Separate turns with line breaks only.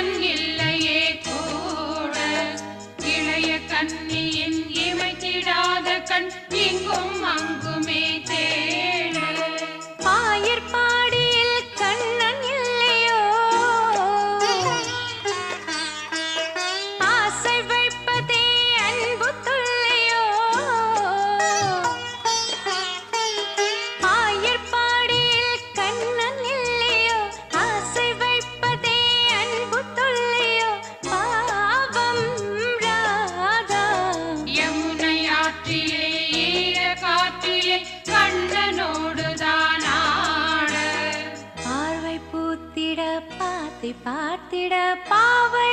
கண்ணன் இல்லையே கூட இளைய கண்ணியின் இமைத்திடாத கண் இங்கும் அங்குமே தேட
ஆயர்பாடியில் கண்ணன் இல்லையோ ஆசை வைப்பதே அன்பு தொல்லையோ ஆயர்பாடியில் கண்ணன் இல்லையோ ஆசை வைப்பதே அன்பு தொல்லையோ பாவம் ராதா
யமுனை ஆற்றிலே ஈர காற்றிலே கண்ணனோடுதான் ஆட
பார்வை பூத்திட பார்த்திட பாவை